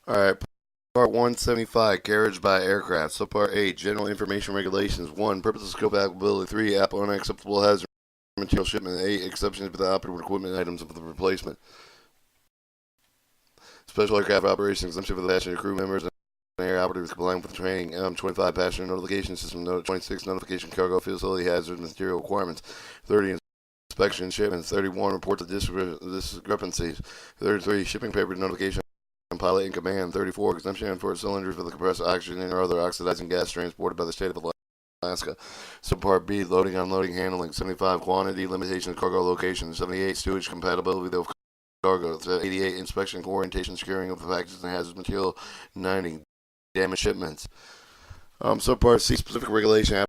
Alright, Part 175, Carriage by Aircraft. Subpart 8, General Information Regulations. 1. Purpose of scope applicability. 3. Unacceptable hazard material shipment. 8. Exceptions for the operative equipment items of the replacement. Special aircraft operations. Exemption for the passenger crew members and air operatives complying with the training. 25. Passenger notification system. 26. Notification cargo facility hazard material requirements. 30. Inspection shipments. 31. Reports of discrepancies. 33. Shipping paper notification. Pilot in command. 34. Exemption for cylinders for the compressed oxygen or other oxidizing gas transported by the state of Alaska. Subpart B. Loading, unloading, handling. 75. Quantity limitations, cargo location. 78. Stowage compatibility of cargo. 88. Inspection, orientation, securing of the packages and hazardous material. 90. Damaged shipments. Subpart C. Specific regulation.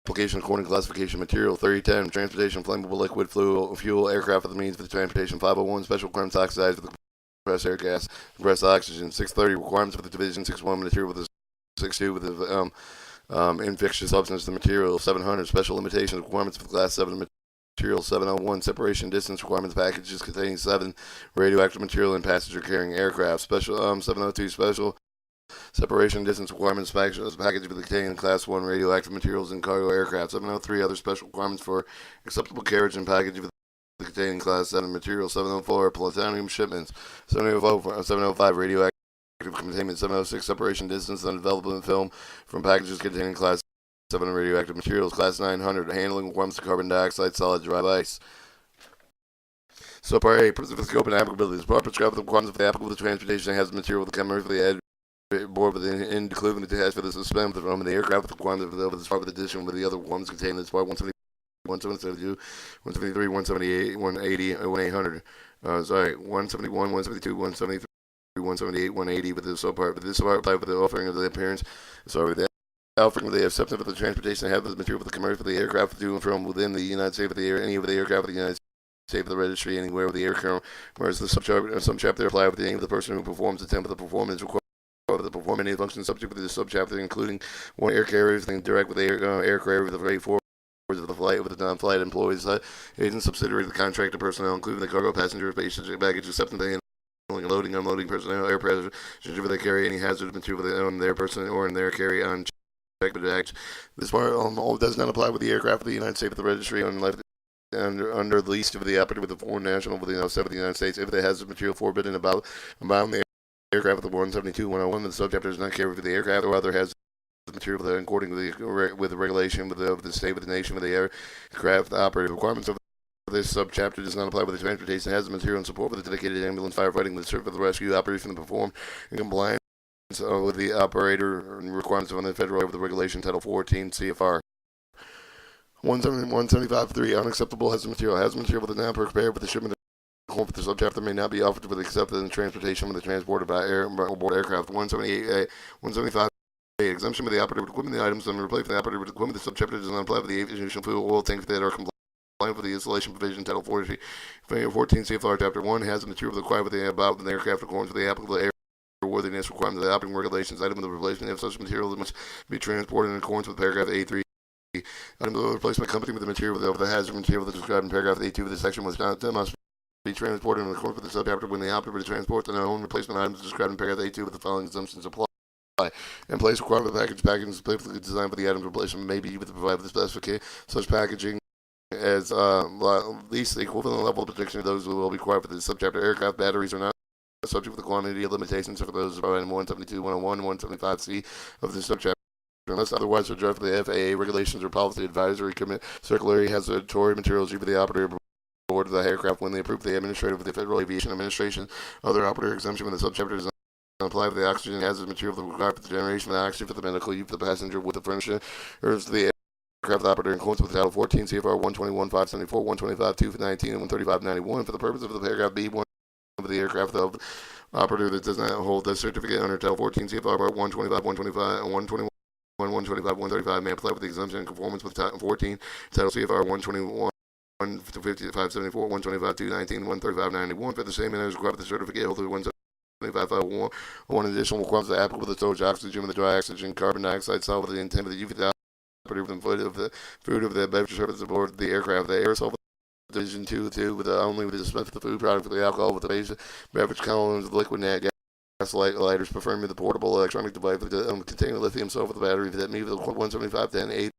Application according to classification material. 3010. Transportation, flammable liquid, fuel, aircraft for the means for the transportation. 501. Special requirements oxidized for the compressed air gas, compressed oxygen. 630 requirements for the division. 61 material with the 62 with the infectious substance the material. 700 special limitations requirements for the class 7 material. 701 separation distance requirements packages containing 7 radioactive material and passenger carrying aircraft. Special 702 special separation distance requirements packages containing class 1 radioactive materials in cargo aircraft. 703 other special requirements for acceptable carriage and package containing class 7 material. 704 plutonium shipments. 705 radioactive containment. 706 separation distance and development film from packages containing class 7 radioactive materials. Class 900 handling requirements of carbon dioxide, solid, dry ice. Subpart A. Purpose of the scope and applicability. This part prescribes the requirements of the applicable to transportation has material with the camera for the board with including the test for the suspend from the aircraft with the requirements of this part with addition with the other ones contained in this part 170. 172, 173, 178, 180, 1800. 171, 172, 173, 178, 180 with this subpart. With this subpart applied with the offering of the appearance. With the offering of the acceptance of the transportation have the material for the commercial for the aircraft to and from within the United States of the air, any of the aircraft of the United States of the registry, anywhere with the aircraft. Whereas the subchapter apply with the name of the person who performs the temp of the performance required. The perform any function subject with the subchapter, including one air carrier, direct with the air carrier with the rate 4. Of the flight with the non-flight employees, agents, subsidiary of the contractor personnel, including the cargo, passengers, baggage, acceptance, handling, loading, unloading personnel, air passengers, should they carry any hazardous material on their person or in their carry on check with the act. This part does not apply with the aircraft of the United States of the registry under the lease of the operator with the foreign national with the of the United States if the hazardous material forbidden about the aircraft of the 172, 101, the subchapter does not carry for the aircraft or other hazardous material according to with the regulation with the state with the nation with the aircraft operative requirements of this subchapter does not apply with the transportation has the material and support with the dedicated ambulance firefighting with the service of the rescue operation to perform in compliance with the operator requirements of the federal with the regulation title 14 CFR 175.3 unacceptable has the material with the not prepared with the shipment of the subchapter may not be offered for the accepted in transportation with the transported by aboard aircraft 178A 175 exemption for the operative equipment, the items and replace the operative equipment. The subchapter does not apply for the aviation fuel oil tanks that are compliant with the installation provision title 14 CFR chapter 1 has the material required with the about the aircraft according to the applicable airworthiness requirements of the operating regulations. Item of the replacement if such material must be transported in accordance with paragraph A3. Item of the replacement company with the material of the hazard material that described in paragraph A2 of the section must be transported in accordance with the subchapter when the operator transports and own replacement items described in paragraph A2 with the following assumptions apply. In place requirement of the packaging specifically designed for the item replacement may be with the provide the specification such packaging as least the equivalent level of protection of those who will be required for the subchapter. Aircraft batteries are not subject to the quantity of limitations for those provided in 172, 101, 175C of the subchapter. Unless otherwise addressed for the FAA regulations or policy advisory commit circular hazardatory materials for the operator board of the aircraft when they approve the administrative of the Federal Aviation Administration. Other operator exemption when the subchapter is apply for the oxygen hazardous material that required for the generation of oxygen for the medical use of the passenger with the furniture or the aircraft operator in accordance with Title 14 CFR 121.574, 125.219, and 135.91 for the purpose of the paragraph B1 of the aircraft of operator that does not hold the certificate under Title 14 CFR 125, 125, 121, 125, 135 may apply with the exemption in conformance with Title 14 Title CFR 121. 155.74, 125, 219, 135.91 for the same and as required for the certificate holder 175.51. One additional requirements are applicable to the storage oxygen with the dry oxygen, carbon dioxide, solid with the intent of the UV operative and food of the beverage service aboard the aircraft. The aerosol Division 2 with only with the food product for the alcohol with the base beverage columns, liquid net lighters, preferring the portable electronic device containing lithium sulfur with the battery that meet with 175 10 8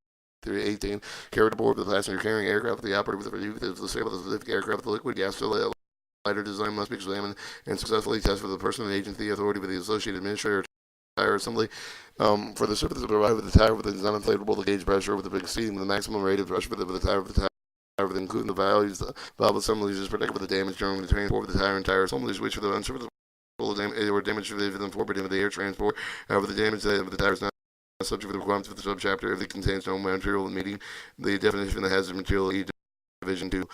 through 18, carried aboard the passenger carrying aircraft. The operator with the review of the sale of the specific aircraft, the liquid gas lighter design must be examined and successfully tested for the person and agent, the authority with the associated administrator tire assembly. For the surface of the tire with the non-inflatable, the gauge pressure with the exceeding the maximum rate of pressure with the tire with including the values, the valve assemblies is protected with the damage during the transport of the tire and tire assemblies, which for the unserviceable damage within 4% of the air transport. However, the damage of the tire is not subject to the requirements of the subchapter if it contains no material meeting the definition of the hazard material E division 2.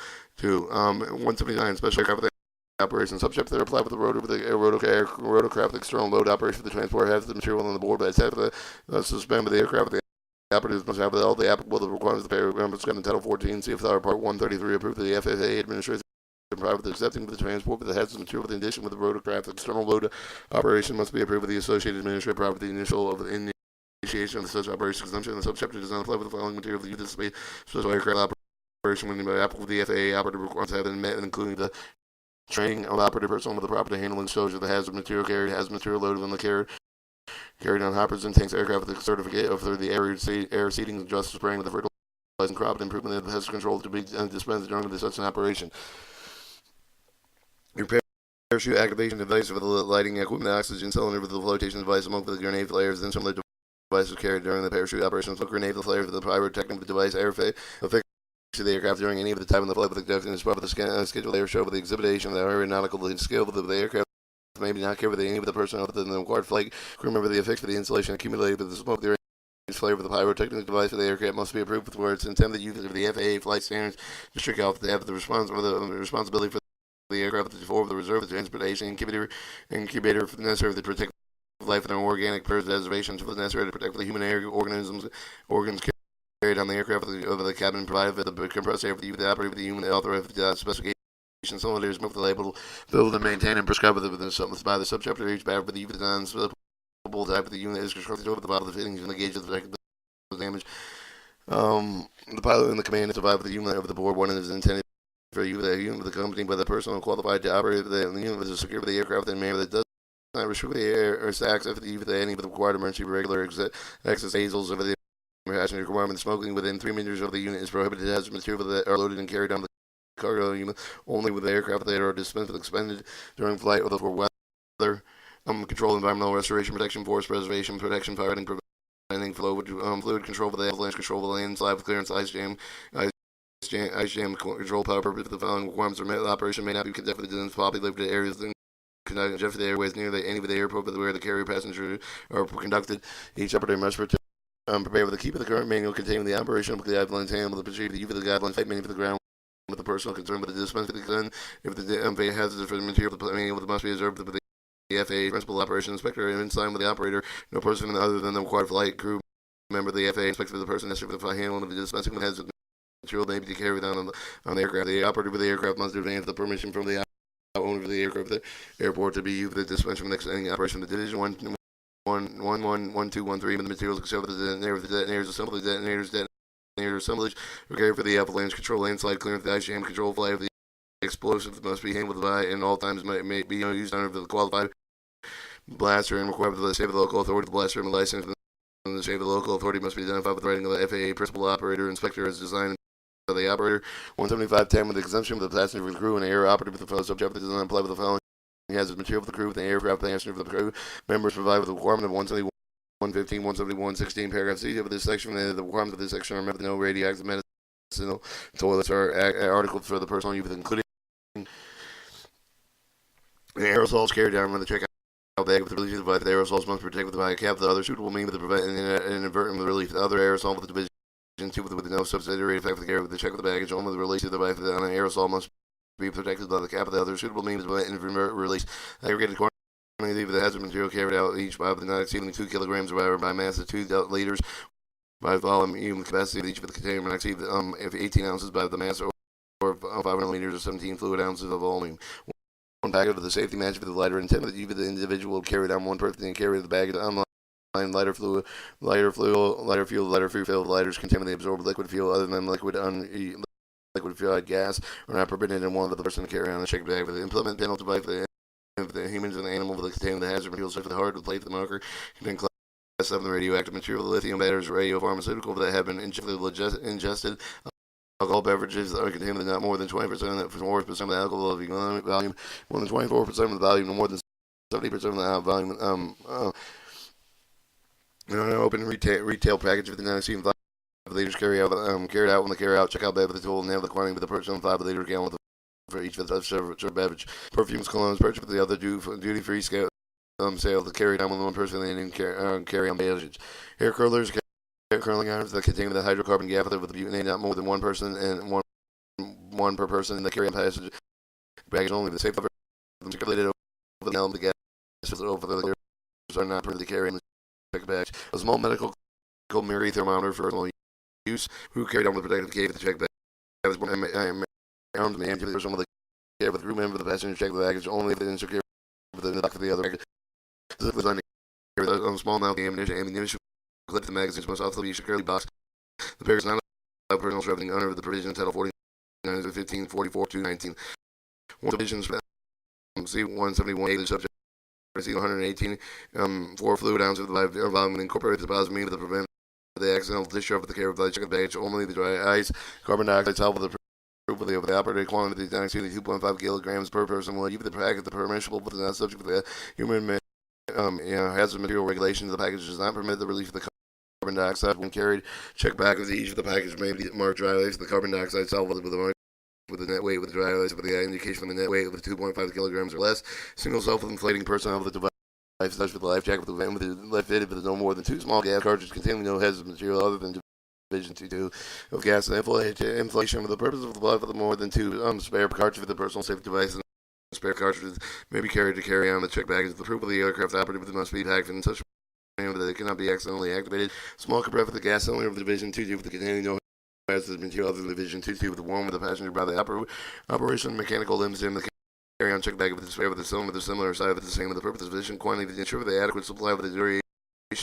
179 special aircraft operation subject that are applied with the rotorcraft external load operation for the transport has the material on the board by the suspend of the aircraft. The operatives must have all the applicable requirements of the paragraphs in Title 14 CFR Part 133 approved by the FAA administration prior to accepting the transport with the hazardous material with the addition with the rotorcraft external load operation must be approved with the associated administrative prior to the initial of the initiation of the such operation exemption. The subchapter does not apply with the following material of the use of special aircraft operation when applicable with the FAA operative requirements have been met, including the training of operative personnel with the proper handling exposure of the hazard material carried, hazard material loaded on the carried on hoppers and tanks aircraft with the certificate of the air seating and just spraying with the fertilizing crop improvement of the hazard control to be dispensed during such an operation. Your parachute activation device with the lighting equipment, oxygen cylinder with the flotation device, smoke with the grenade flares, then similar devices carried during the parachute operation. Smoke grenade flares with the pyrotechnic device, airfare, to the aircraft during any of the time in the flight with the conducting of the scheduled air show with the exhibition of the aeronautical skill of the aircraft. Maybe not carry with any of the personnel within the required flight crew member. The effects for the insulation accumulated with the smoke. The flare of the pyrotechnic device for the aircraft must be approved with words intended use of the FAA flight standards to strict out to have the responsibility for the aircraft for the reserve, the transportation incubator necessary to protect life and organic preservation necessary to protect the human organs carried on the aircraft of the cabin provided for the compressed air for the operator of the human authorized specification. Cylinders move the label, build and maintain and prescribe by the subchapter each battery for the non-splittable type of the unit is constructed over the bottom of the fittings and the gauge of the damage. The pilot and the commander survive with the unit of the board. One is intended for the unit of the company by the person qualified to operate the unit is secure for the aircraft in a manner that does not restrict the air or access for any of the required emergency regular access hazels over the passenger requirement. Smoking within 3 meters of the unit is prohibited. Hazardous material that are loaded and carried on the cargo unit only with the aircraft that are dispensed with expended during flight or for weather control, environmental restoration, protection, forest preservation, protection, firefighting, preventing fluid control for the avalanche, control for the landslide with clearance, ice jam control power purpose. The following requirements are met. The operation may not be conducted in populated areas conducted in the airways near any of the airport where the carrier passengers are conducted. Each operator must prepare with the keep of the current manual containing the operation of the guidelines handle the procedure, the use of the guidelines, fight manual for the ground with the personal concern with the dispense with the gun. If the hazard for the material of the manual must be observed with the FAA principal operation inspector and in sign with the operator, no person other than the required flight crew member of the FAA inspects for the person necessary for the handling of the dispensing with hazard material may be carried on the aircraft. The operator of the aircraft must advance the permission from the owner of the aircraft the airport to be used for the dispensing from the operation of the division 11213 with the materials except for the detonators assembly detonators assemblage prepared for the avalanche control, landslide clearance, the ice jam control flight of the explosives must be handled by and all times may be used under the qualified blaster and required by the state of the local authority. The blaster and the license from the state of the local authority must be identified with the writing of the FAA principal operator inspector as designed by the operator. 17510 with the exemption of the passenger, the crew, and the air operative with the fellow subject that does not apply with the following hazardous material for the crew with the aircraft passenger for the crew members provide with the requirement of 171 115, 171, 16, paragraph C of this section. The requirements of this section are met with no radioactive medicinal toilets or articles for the personal use, including aerosols carried down when the checkout bag with the release device. The aerosols must be protected by a cap. The other suitable means to prevent inadvertent release. The other aerosol with the division 2 with no subsidiary effect for the carrier with the check of the baggage. Only the release of the device on an aerosol must be protected by the cap. The other suitable means to prevent inadvertent release. Aggregated leave the hazard material carried out each by not exceeding 2 kilograms or by mass of 2 liters by volume, even the capacity of each of the container not exceed 18 ounces by the mass or 500 liters or 17 fluid ounces of volume. One packet of the safety match for the lighter intended that even the individual carried on one person and carry the bag of online lighter fuel, lighter filled lighters containing the absorbed liquid fuel other than liquid fuel gas are not permitted in one of the person to carry on a check bag with the implement panel device. if the humans and animals that contain the hazard materials such as the heart, the plate, the marker, contain class 7 radioactive material, the lithium batteries, radiopharmaceutical that have been ingested. Alcohol beverages are containing not more than 20% of the 4% of the alcohol volume, more than 24% of the volume, no more than 70% of the volume. Open retail package with the 19 liters carried out when the carry out checkout bed with the tool and have the quantity with the purchase on 5 liter gallon for each of the served beverage. Perfumes, colognes purchased with the other duty free scale sale to carry down with one person and carry on baggage. Hair curlers, hair curling irons that contain the hydrocarbon gas with the butane, not more than one person and one per person in the carry on passage baggage only. The safe cover circulated over the gallon of the gas over the layers are not permitted to carry in the check bag. A small medical mercury thermometer for personal use. Who carried on the protective case of the check bag? Armed man to some of the care with the crew member of the passenger check the baggage only if it is secure within the back of the other baggage. This was on a small amount of ammunition clip the magazines must also be securely boxed. The pair is not allowed personal traveling under the provision of Title 49 to 15, 44 to 19. One provisions C-171A the subject C-118 for fluid ounce of the live volume incorporates the positive mean to prevent the accidental discharge of the care of the chicken baggage only the dry ice, carbon dioxide solvent with the of the operated quantity of 2.5 kilograms per person will give the package the permissible but not subject to the human hazardous material regulations. The package does not permit the release of the carbon dioxide when carried. Check back of each of the package may be marked dry ice. The carbon dioxide solvent with the mark with the net weight with the dry ice with the indication of the net weight of 2.5 kilograms or less. Single self-inflating personnel with the device touched with the life jacket with the left fitted with no more than 2 small gas cartridges containing no hazardous material other than Division 2 of gas and inflation for the purpose of the blood for the more than 2 spare cartridges for the personal safety device and spare cartridges may be carried to carry on the check baggage. The proof of the aircraft operative must be packed in such a manner that it cannot be accidentally activated. Small compressor for the gas cylinder of the Division 2 with the containing no hazardous material other than Division 2 with the warm with the passenger by the operation mechanical limbs in the carry-on check bag with the spare with the cylinder with the similar side with the same with the purpose of sufficient quantity to ensure the adequate supply of the duration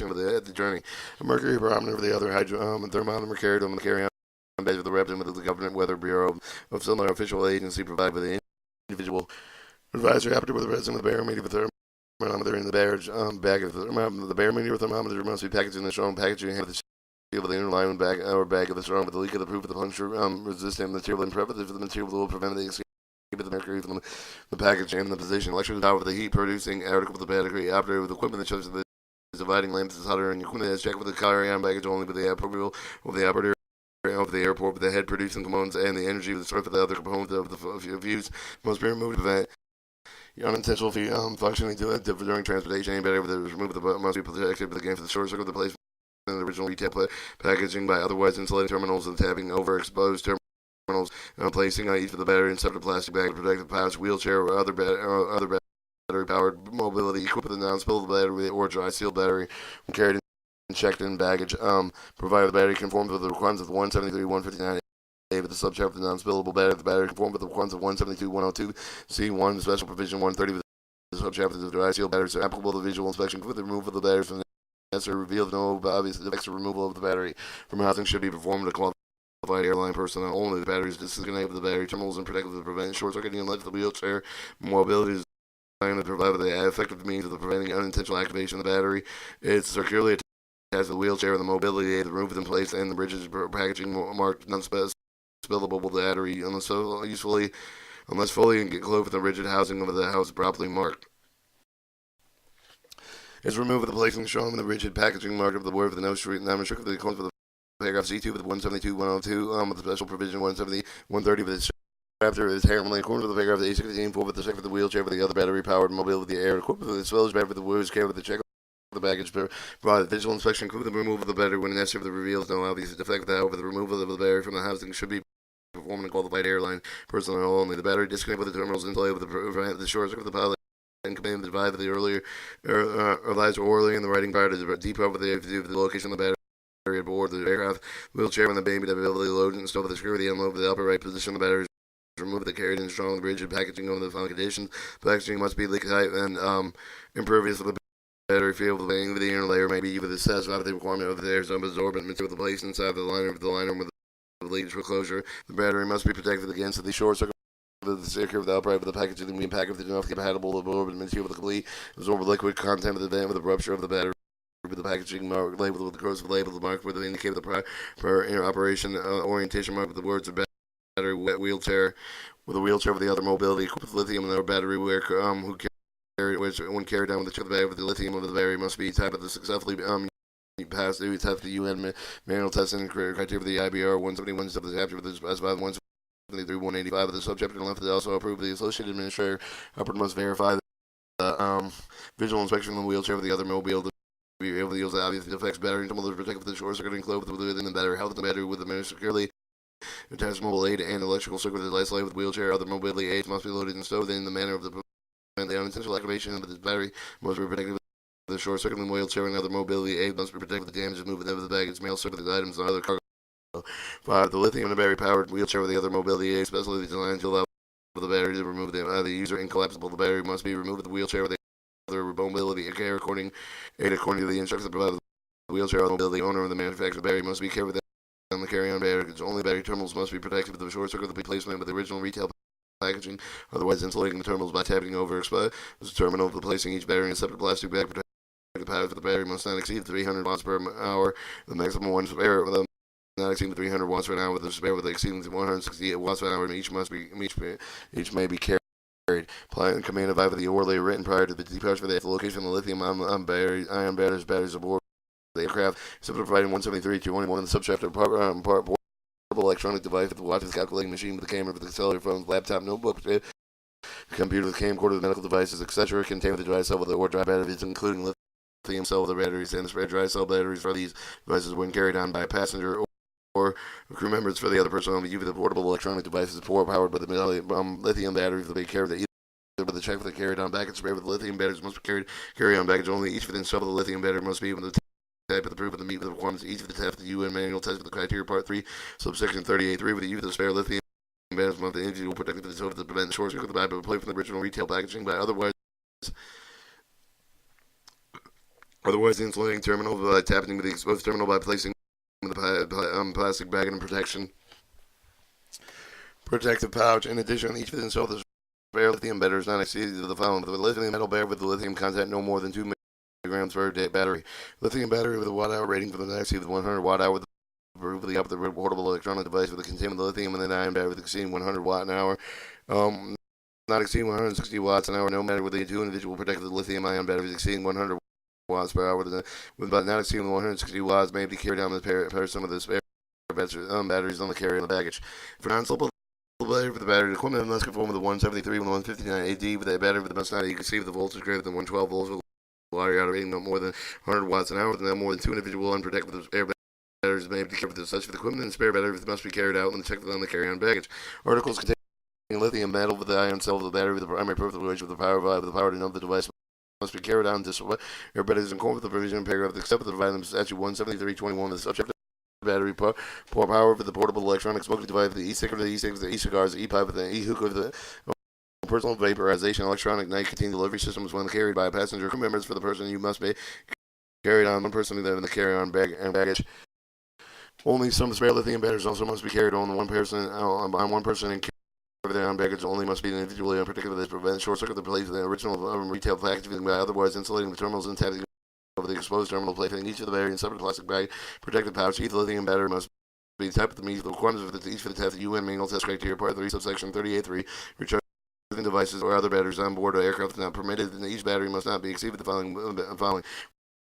of the journey. A mercury barometer for the other thermometer carried on the carry-on bed with the representative of the Government Weather Bureau of similar official agency provided by the individual advisory operative with the resident of the barometer with the thermometer in the bag of the barometer thermometer must be packaged in the strong packaging and have the seal of the inner line bag of the strong with the leak of the proof of the puncture resistant material and preventive of the material will prevent the escape of the mercury from the package and the position. Electrical power with the heat producing article with the battery operated with equipment that shows the dividing lamps is hotter and equipment is checked with the carry-on baggage only with the approval of the operator of the airport with the head producing components and the energy of the source of the other components of the fuse must be removed to prevent unintentional functioning during transportation. Any battery that is removed must be protected against the short circuit of the placement in the original retail packaging by otherwise insulating terminals and tapping overexposed terminals, placing on each of the battery in separate plastic bag to protect the pouch, wheelchair, or other battery-powered mobility equipped with a non-spillable battery or dry-sealed battery carried and checked in baggage, provided the battery conforms with the requirements of 173, 159, with the subchapter of the non-spillable battery. The battery conforms with the requirements of 172, 102, C1, special provision 130 with the subchapter of the dry-sealed batteries are applicable to visual inspection with the removal of the batteries from the necessary revealed no obvious defects or removal of the battery from housing should be performed to qualified airline personnel only. The batteries disconnected with the battery terminals and protected to prevent short-circuiting unless the wheelchair mobility is to provide the effective means of preventing unintentional activation of the battery. It's securely attached to the wheelchair and the mobility aid. The roof is in place and the bridges packaging marked non-spillable battery unless fully and get clothed with the rigid housing of the house properly marked. Is removed with the placing shown in the rigid packaging mark of the word for the no street and restricted the codes for the paragraph C2 with 172, 102 with the special provision 170, 130 with the chapter is heraldically according to the paragraph A16 4 with the check for the wheelchair for the other battery powered mobile with the air equipped with the spillage battery for the wheels care with the check of the baggage provide visual inspection include the removal of the battery when necessary for the reveals no obvious defect however the removal of the battery from the housing should be performed in qualified airline personnel only. The battery disconnect with the terminals insulated with the short circuit of the pilot and command the divide of the earlier revised orally in the writing part of the depot with the location of the battery aboard the aircraft wheelchair when the baby to be able to load and stow with the security unload with the upper right position of the battery remove the carried in strong rigid packaging under the following conditions. Packaging must be leak tight and impervious to the battery field. The inner layer may be with the satisfied with the requirement of the air's absorbent material placed inside the liner with the leakage for closure. The battery must be protected against the short circuit the circuit of the upright of the package and being packaged with enough compatible absorbent material with the complete absorbent liquid content of the vent with the rupture of the battery. With the packaging mark labeled with the corrosive label, the mark with the indicator of the prior operation orientation mark with the words of battery wheelchair with a wheelchair with the other mobility equipped with lithium and their battery who carry which when carried down with the battery with the lithium of the battery must be type of the successfully passed through test the UN manual testing criteria for the IBR 171 of the chapter with the specified 173-185 of the subchapter and left. They also approved the associated administrator upper must verify the visual inspection of the wheelchair with the other mobile. Be able to use the obvious defects battery until the protect the short circuiting clove within the battery, health of the battery with the securely attached mobile aid and electrical circuit with the light with wheelchair. Other mobility aids must be loaded and stowed in the manner of the unintentional activation of the battery must be protected with the short circuiting wheelchair and other mobility aid must be protected with the damages movement of the baggage, mail circuit items and other cargo. 5. The lithium and the battery powered wheelchair with the other mobility aids specially designed to allow the battery to remove the user incollapsible. The battery must be removed with the wheelchair with other mobility care according to the instructions provided. The wheelchair mobility owner of the manufacturer battery must be careful on the carry-on battery. Only battery terminals must be protected with the short circuit replacement with the original retail packaging. Otherwise, insulating the terminals by tapping over exposed terminal, placing each battery in a separate plastic bag. Protect the power for the battery must not exceed 300 watts per hour. The maximum one spare with not exceeding 300 watts per hour with the spare with exceeding 168 watts per hour. And each may be carried. Plan command of either the orderly written prior to the departure for the location of the lithium ion batteries aboard the aircraft. Simply providing 173-221 the subchapter part portable electronic device with the watch, the calculating machine with the camera, with the accelerator phone, laptop, notebook, computer, the camcorder, the medical devices, etc. Contain the dry cell with the or dry batteries, including lithium cell with the batteries and the spare dry cell batteries for these devices when carried on by a passenger or crew members for the other personnel. The portable electronic devices powered by the lithium batteries will be carried with the check for the carried-on baggage spare with the lithium batteries must be carry-on baggage only. Each within sub of the lithium battery must be able to type of the proof of the meet with the requirements. Each of the test the UN manual test with the criteria part 3, subsection 38.3 with the use of the spare lithium batteries must the individual protected to prevent the short circuit of the battery play from the original retail packaging by otherwise insulating terminal by tapping with the exposed terminal by placing the plastic bag and protection protective pouch. In addition, each within sub of the spare lithium battery is not exceeded to the following: the lithium metal battery with the lithium content no more than 2 milligrams per day battery. Lithium battery with a watt-hour rating for the not exceed 100 watt-hour with the up the portable electronic device with the containment of the lithium and the ion battery with exceeding 100 watt an hour. Not exceeding 160 watts an hour, no matter with the two individual protected lithium ion batteries exceeding 100 watts per hour with about not exceeding 160 watts may be carried down with pair some of the spare batteries on the carry on the baggage. For non-slipable battery for the battery equipment must conform with the 173 and 159 AD with a battery with the must not you can see with the voltage greater than 112 volts with water rating no more than 100 watts an hour with no more than 2 individual unprotected spare batteries may be carried with such for the equipment and spare batteries must be carried out and checked on the carry-on baggage. Articles containing lithium metal with the ion cell of the battery with the primary purpose of the power vibe with the power to know the device must be carried out into air batteries in accordance with the provision paragraph except for the provided in statute 173-21 the subject battery pour power for the portable electronic smoking device, the e-cigarette, the e-cigs, the e-cigars, the e-pipe, the e-hookah, the personal vaporization electronic nicotine delivery systems when carried by a passenger crew members for the person you must be carried on one person in the carry-on bag and baggage. Only some spare lithium batteries also must be carried on one person and carry-on baggage only must be individually unprotected to prevent short circuit the place of the original retail packaging by otherwise insulating the terminals and tapping over the exposed terminal plate in each of the battery in separate plastic bag protected pouch. Each lithium battery must be typed with the requirements for each for the test. The UN manual test criteria part 3 subsection 38.3 recharging devices or other batteries on board the aircraft is not permitted, and each battery must not be exceeded the following.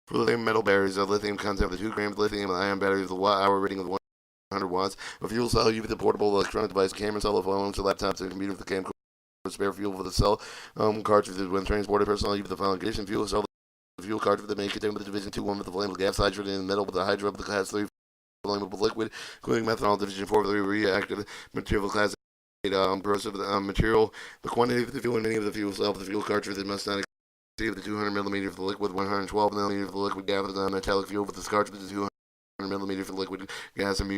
For lithium metal batteries, lithium content of the 2 grams lithium ion battery with a watt-hour rating of 100 watts. A fuel cell used with the portable electronic device, camera, cell phone, to laptops, and computer with the camcorder, spare fuel for the cell cartridges when transported. Personnel used with the following condition: fuel cell. The fuel cartridge that may contain with the Division 2-1 with the flammable gas, hydrogen, and metal with the hydro with the Class 3 flammable liquid, including methanol, Division 4 with the reactive material Class 8 corrosive material. The quantity of the fuel in any of the fuel cell of the fuel cartridge that must not exceed the 200 millimeters of the liquid, 112 millimeters of the liquid gas with metallic fuel with the cartridge, the 200 millimeters of the liquid gas and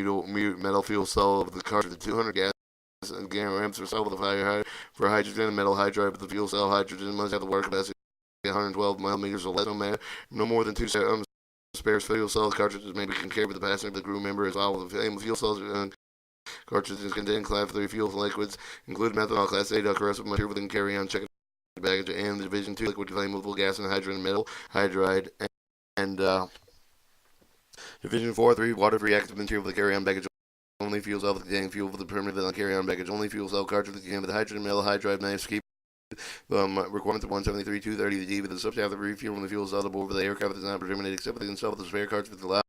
metal fuel cell of the cartridge, the 200 gas and grams for cell with the fire for hydrogen and metal hydride with the fuel cell. Hydrogen must have the water capacity 112 millimeters or less. No more than 2 spare fuel cell cartridges may be carried with the passenger of the crew member as well. The fuel cells Cartridges containing Class 3 fuel liquids, include methanol, Class A corrosive material within carry-on check baggage, and Division 2 liquid flammable gas and hydrogen metal hydride, and Division 4-3 water-free active material for the carry-on baggage. Only fuel cell containing fuel for the permanent carry-on baggage. Only fuel cell cartridge containing with hydrogen metal hydride knives. Keep requirements of 173-230D with the subchapter of refueling the fuel cell aboard for the aircraft is not terminated except for the install of the spare cartridge allowed.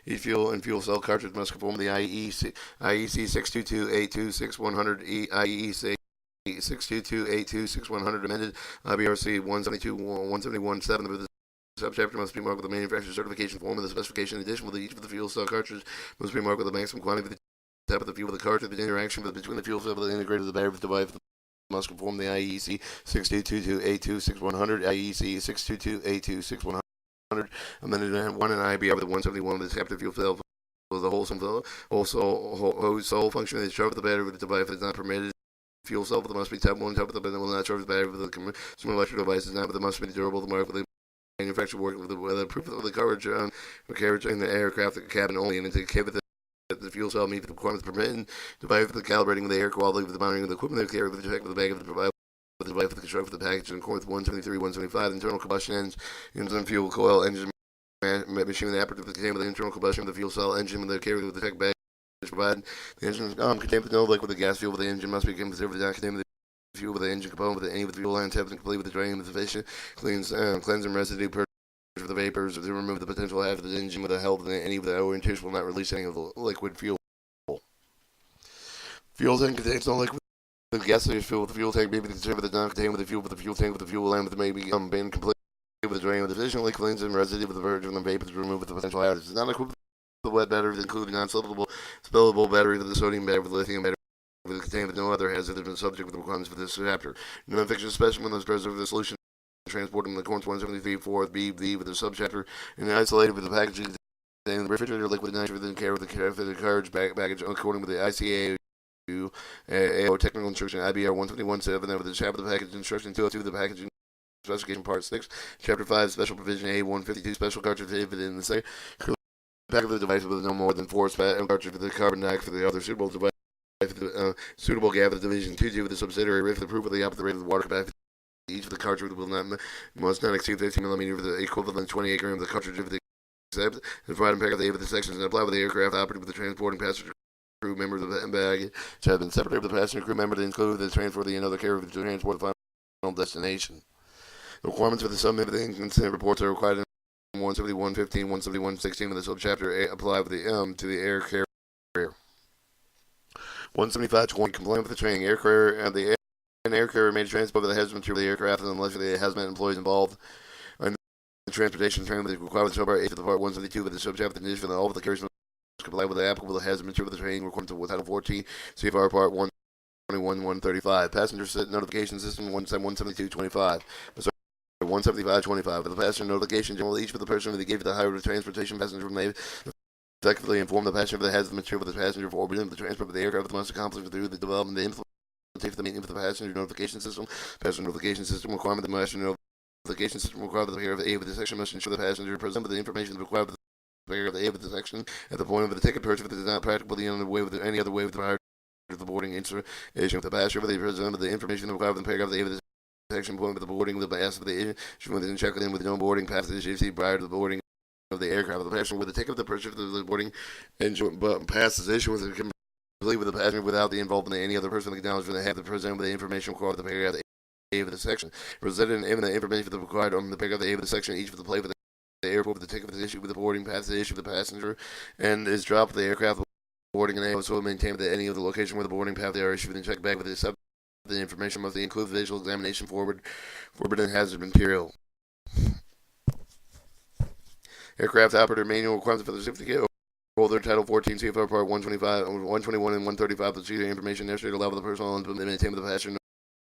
Each fuel and fuel cell cartridge must conform to the IEC 622-82-6100 IEC 622-82-6100 amended IBRC 172-171-7 with the subchapter must be marked with the manufacturer certification form of the specification. In addition, with each of the fuel cell cartridge must be marked with the maximum quantity of the type of the fuel of the cartridge. The interaction between the fuel cell and the integrated the battery device must conform to the IEC 622-82-6100 IEC 622-82-6100 amended 1 and IBR with 171 with the captive fuel cell. The whole function is charge the battery with the device is not permitted. Fuel cell must be type 1 type of the will not charge the battery with the consumer electric device is not, but it must be durable. The mark with the manufacturer work with the proof of the carriage in the aircraft cabin only, and indicate that the fuel cell meets the requirements permitted. Device for the calibrating of the air quality with the monitoring of the equipment they carry with the check with the bag of the provider. With the device for the construction of the package in accordance with 173-175 internal combustion engine fuel coil engine machine with the apparatus contained with the internal combustion of the fuel cell engine with the carry with the check bag provided. The engine contained with no liquid the gas fuel with the engine must be conserved with the contained with the fuel with the engine component with the any of the fuel lines have been complete with the drain with sufficient cleansing residue for the vapors to remove the potential half of the engine with the help of any of the orientation will not release any of the liquid fuel. Fuel tank contains no liquid. The gaseous fuel with the fuel tank may be considered with the non-contained with the fuel tank with the fuel line with the may be been complete with the drain with additionally cleansing residue with the virgin and vapors to remove the potential hazards. It's not equipped with the wet batteries including non-spillable battery with the sodium battery with the lithium battery with contained with no other hazard has been subject to the requirements for this chapter. Non-fiction specimen is present with the solution transporting the corns 173-4B with the subchapter and isolated with the packaging containing the refrigerator liquid nitrogen care with the carriage baggage according with the ICAO technical instruction IBR 151-7 with the chapter of the package instruction 202 the packaging specification part 6 chapter 5 special provision A152 special cartridge in the second pack of the device with no more than 4 cartridge for the carbon dioxide for the other suitable device suitable gap of the division 2 with the subsidiary with the proof of the opposite rate of the water capacity. Each of the cartridge must not exceed 15 millimeters with the equivalent 28 grams of the cartridge of the accept and provide and pack of the A of the sections and apply with the aircraft operated with the transporting passenger crew members of the bag which have been separated with the passenger crew member to include the transport of the other carrier to transport the final destination. The requirements for the submit of the incident reports are required in 171-15, 171-16 of the subchapter apply with the to the air carrier. 175-20 compliant with the training air carrier and the air carrier may transport the hazardous material of the aircraft unless the hazmat employees involved in the transportation training with the required Subpart 8 of the Part 172 with the subchapter condition for all of the carriers must comply with the applicable hazardous material of the training requirements of Title 14 CFR Part 121-135 passenger notification system 172-25 175-25 with the passenger notification general each of the person who gave the higher transportation passenger may effectively inform the passenger of the hazardous material of the passenger for orbiting the transport of the aircraft must accomplish through the development of the the maintenance of the passenger notification system requirement. The passenger notification system required the pair of the A of the section must ensure the passenger present with the information required with the pair of the A of the section at the point of the ticket purchase if it is not practicable the other way with any other way with prior to the boarding issue of the passenger with the present with the information required with the pair of the A of the section point with the boarding with the pass of the issue with the check in with no boarding pass the issue prior to the boarding of the aircraft. The passenger with the ticket of the purchase of the boarding engine but passes issue with the with the passenger without the involvement of any other person acknowledged they have to present with the information required of the paragraph A of the section. Presented in the information for the required on the paragraph A of the section, each of the play for the airport with the ticket of the issue with the boarding pass the issue of the passenger and is dropped the aircraft boarding and also maintain that any of the location where the boarding path they are issued and check bag with the information must include visual examination forbidden hazard material. Aircraft operator manual requirements for the certificate. Holder Title 14 CFR Part 125, 121, and 135 the security information necessary to allow the personal and maintain the passenger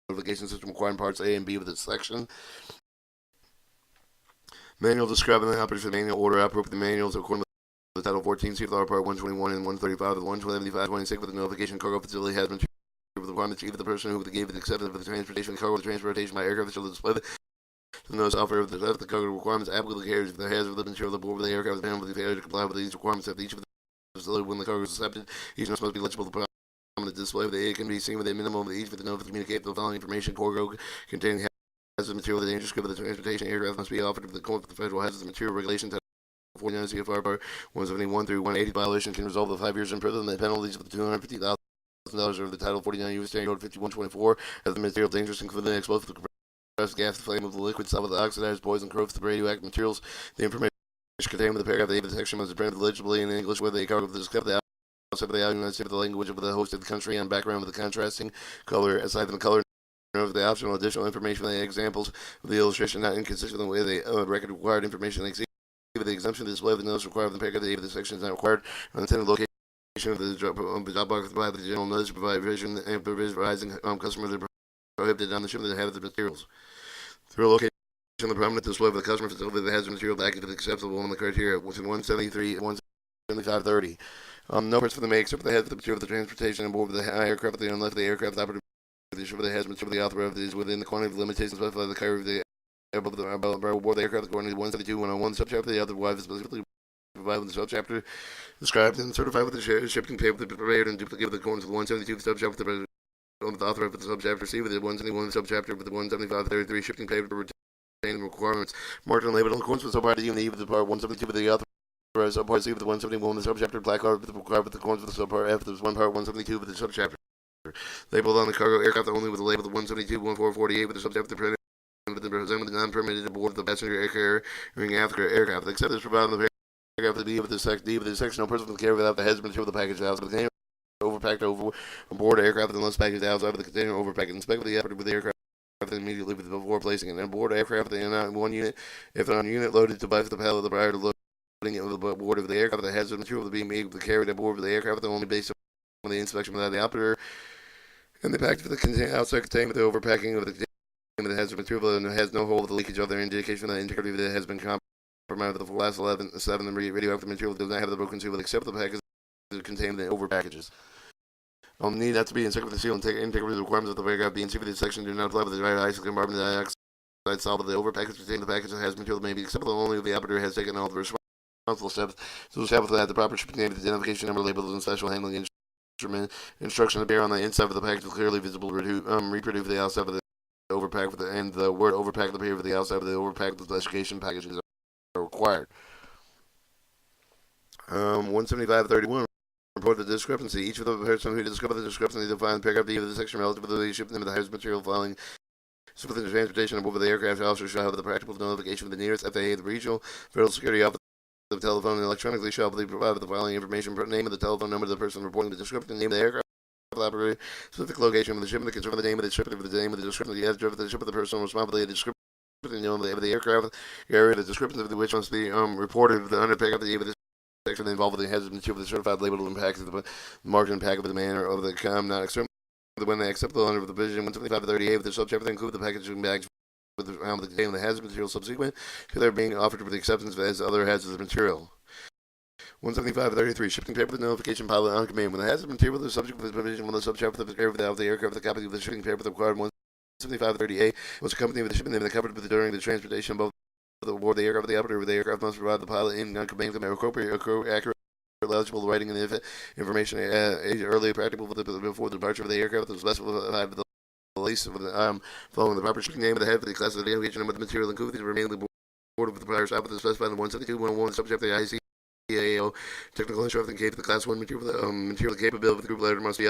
notification system requiring parts A and B of this section. Manual describing the operation of the manual order appropriate the manuals according to the Title 14 CFR Part 121 and 135 of the 175-26 with the notification cargo facility has been with the requirement to give the person who gave the acceptance of the transportation cargo the transportation by aircraft shall display the notice offer of the cargo requirements applicable to carriage if the hazard of the material aboard the aircraft is bound with the failure to comply with these requirements of each of the facility when the cargo is accepted. Each must be legible to the display of the aid can be seen with a minimum of each with the note to communicate the following information. Cargo containing hazardous material. The dangerous scope of the transportation aircraft must be offered to the court. The Federal Hazardous Material Regulation 49 CFR Part 171 through 180 violation can result in 5 years in prison. The penalties of the $250,000 of the Title 49 U.S. Code 5124 as the material dangerous, including explosive, compressed gas, the flame of the liquid, solid, oxidized, poison, corrosive, the radioactive materials. The information contained with the paragraph A of the section must be printed legibly in English with a copy of the script. The outside of the United States of the language of the hosted country and background with the contrasting color aside from the color of the optional additional information. The examples of the illustration not inconsistent with the record required information. With the exemption, the display of the notice required of the paragraph A of the section is not required. On the intended location of the job box provided the general notice to provide vision and advising customers that are prohibited on the shipment of hazardous materials. Through a location of the prominent display of the customer facility, the hazardous material package is acceptable on the criteria, which is 173 and 175.30. No person may except for the hazardous material of the transportation on board of the aircraft unless the aircraft operator for the hazardous material the author of is within the quantity of limitations specified by the carrier of the above the aircraft according to 172.101 subchapter. The other is specifically provided with the subchapter described and certified with the shipping paper prepared and duplicated according to the 172 subchapter with the author of the subchapter C with the 171 subchapter with the 175.33 shipping paper retaining requirements marked and labeled in accordance with subpart D and E with the part 172 with the author. Subpart C with the 171 with the subchapter black card with the required with the accordance with the subpart F. There's one part 172 with the subchapter labeled on the cargo aircraft only with the label of 172 1448 with the subchapter printed with the presumed non-permitted aboard the passenger carrying aircraft, except as provided in the paragraph B of the section. No person can carry without the hazardous material of the package outside of the container overpacked aboard the aircraft unless packaged outside of the container overpacked. Inspect the operator with the aircraft immediately before placing it aboard the aircraft in one unit. If on unit loaded to bicycle the pallet prior to loading it aboard of the aircraft, the hazardous material will be made carried aboard of the aircraft only based on the inspection by the operator and the package of the container outside contained with the overpacking of the container. That has material and has no hole of the leakage of their indication that integrity that has been compromised with the last 7 the radioactive material does not have the broken seal except the package that contain the over packages. Need not to be inspected with the seal and integrity requirements of the paragraph B and C for this section do not apply with the dry ice compartment dioxide solid. The over package containing the package that has material that may be acceptable only if the operator has taken all the responsible steps to establish that the proper shipping name, identification number, labels, and special handling instruction to bear on the inside of the package is clearly visible. Reproduce the outside of the overpack and the word overpack appear with the outside of the overpack. The specification packages are required. 175.31 report the discrepancy. Each of the person who discovered the discrepancy defined paragraph D of the section relative to the shipment of the hazardous material following so within the transportation aboard the aircraft officer shall have the practical notification of the nearest FAA, the regional federal security office. The telephone and electronically shall be provided with the following information: name of the telephone number of the person reporting the discrepancy, name of the aircraft operator, specific location of the shipment, the concern of the name of the shipment, the name of the discrepancy, the address of the shipment, the person responsible, the description of the aircraft, the area, the description of which must be reported the under paragraph of the section involved with the hazardous material of the certified labeled and packed the marked and packed with the manner of the not external when they accept the under the provision 175.38 with the subchapter they include the packaging bags with the containing the hazardous material subsequent to their being offered with the acceptance as other hazardous material. 175.33 shipping paper with notification pilot on command. When the hazardous material is subject to the provision of the subchapter of the aircraft, the copy of the shipping paper required 175.38 was accompanied with the shipping name and covered during the transportation above aboard the aircraft. The operator of the aircraft must provide the pilot in command appropriate, accurate, legible writing and information early practical before the departure of the aircraft. The specified with the release of the following the proper shipping name of the head for the class of the identification number of the material included the remaining board of the prior stop with the specified in 172.101 subject the IC. Technical instruction gave the class 1 material, material capability of the group letter must be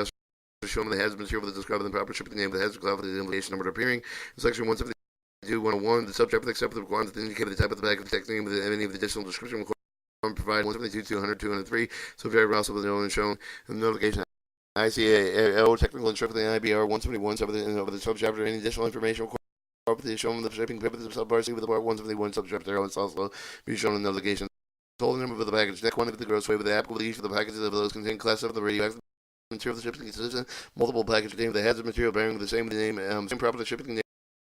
shown the hazardous material that described the proper shipping name of the hazardous cloud with the implication number appearing in section 172.101. The subject will accept the requirements that indicate the type of the package, the text name of any of the additional description requirement provided 172, 200, 203. Subject also was known and shown in the notification. ICAO technical instruction the IBR 171 over the subchapter. Any additional information required shown in the shipping paper the subpart C with the part 171 subchapter must also be shown in the notification. Total number of the package, net quantity of the gross weight with the applicable each for the packages of those containing class of the radioactive material of the shipping consistent, multiple package name of the hazardous material bearing the same name, same proper shipping name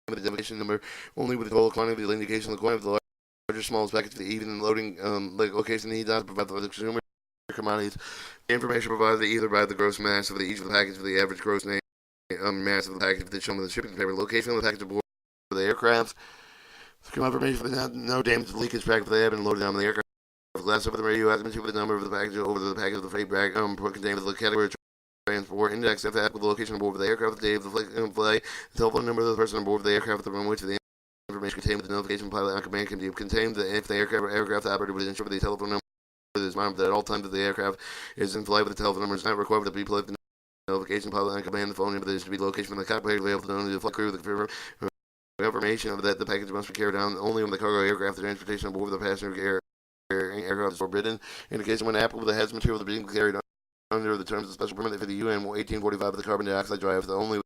with the definition number, only with the total quantity of the indication of the quantity of the larger, smallest package, the even loading location needs not to provide for the consumer commodities. The information provided either by the gross mass of each of the package of the average gross name, mass of the package that shown in the shipping paper, location of the package aboard the aircraft, confirmation for no damage to leakage package they have been loaded on the aircraft. Glass over the radioactive material with the number of the package over the package of the freight bag contained with the category transport. Index if applicable, the location on board of the aircraft, the day of the flight, the telephone number of the person on board of the aircraft, the runway to the information contained with the notification pilot on command can be contained if the aircraft operator would ensure the telephone number is monitored at all times that the aircraft is in flight with the telephone number is not required to be played. The notification pilot on command the phone number is to be location from the cockpit available to know the flight crew. The information of that the package must be carried on only when the cargo aircraft. The transportation on board of the passenger aircraft is forbidden. In the case when applicable, the hazardous material being carried under the terms of the special permit for the UN 1845 of the carbon dioxide drive, the only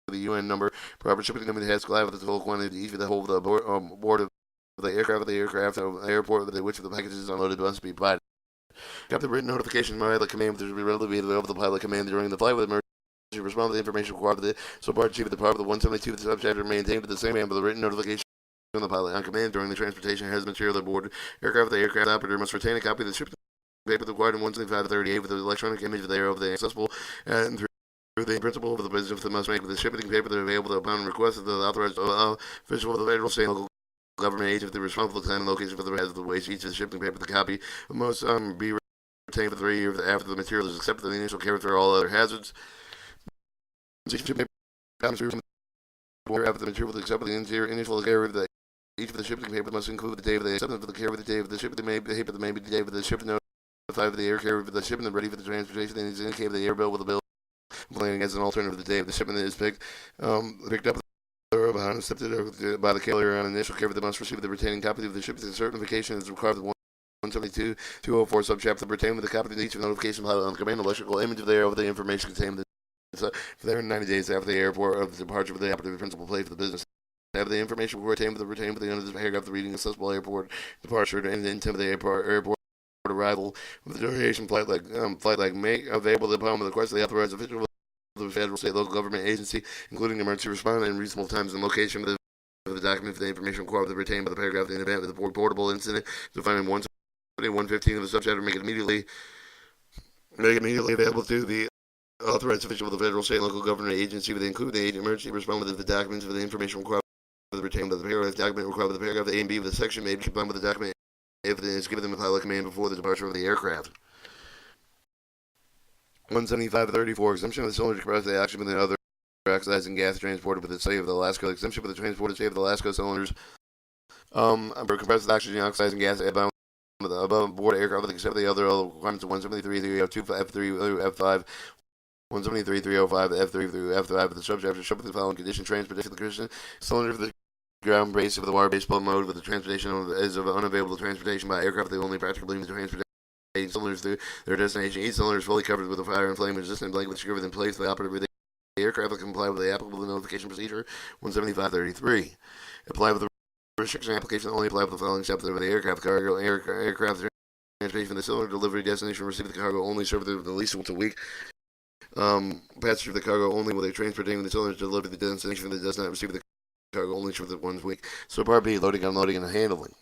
the UN number, proper shipping number has collided with the total quantity each of the whole of the board of the aircraft, the airport with which the packages is unloaded must be provided. Got the written notification by the command to be readily available to the pilot command during the flight with emergency. Respond to the information required of the Subpart chief of the Department of the 172 the subchapter maintained at the same end, but the written notification from the pilot on command during the transportation has material aboard aircraft. The aircraft operator must retain a copy of the shipping paper required in 175-38 with the electronic image thereof the accessible and through the principle of the business that must make the shipping paper available upon request of the authorized official of the federal, state, and local government agent. The responsible time and location for the rest of the waste each of the shipping paper. The copy must be retained for 3 years after the material is accepted. The initial character all other hazards. Shipping paper comes through after the material is accepted. The initial character each of the shipping paper must include the date of the acceptance of the carrier, the date of the shipment, the paper, the date of the shipment, notify of the air carrier, the shipment ready for the transportation, and is indicated the air bill with the bill planning as an alternative to the day of the shipment is picked up upon accepted by the carrier on initial carrier that must receive the retaining copy of the shipment certification is required for 172-204 subchapter pertaining with the copy of each of the notification pilot on command electrical image of the information contained for there 90 days after the airport of the departure of the operative principal play for the business. Have the information retained with the end of this paragraph, the reading accessible airport departure and the intent of the airport arrival with the duration flight like make available upon the request of the authorized official of the federal, state, local government agency, including emergency responder in reasonable times and location of the document for the information required to retained by the paragraph in the event of the portable incident defined in 115 of the subchapter make it immediately available to the authorized official of the federal, state, and local government agency with include the emergency responder with the documents for the information required retained by the paragraph. Document required by the paragraph A and B of the section may be combined with the document if it is given them a pilot command before the departure of the aircraft. 175-34 exemption of the cylinder compressed the action with the other oxidizing gas transported with the state of the Alaska. Exemption for the transported state of the Alaska cylinders for compressed oxygen oxidizing gas above board aircraft except the other requirements of 173-302 F3 F5 173-305 F3 through F5 of the subchapter show the following condition transportation of the Christian cylinder for the ground base of the water-based flow mode with the transportation is of unavailable transportation by aircraft. They only practically means transportation cylinders through their destination. Each cylinder is fully covered with a fire and flame resistant blanket secured in place. The operator of the aircraft will comply with the applicable notification procedure 175-33. Apply with the restriction application only apply with the following steps of the aircraft cargo aircraft transportation from the cylinder delivery destination receive the cargo only serve the least once a week. Passenger of the cargo only will they transporting the cylinder to deliver the destination that does not receive the cargo only serve the 1 week. So part B, loading, unloading, and handling.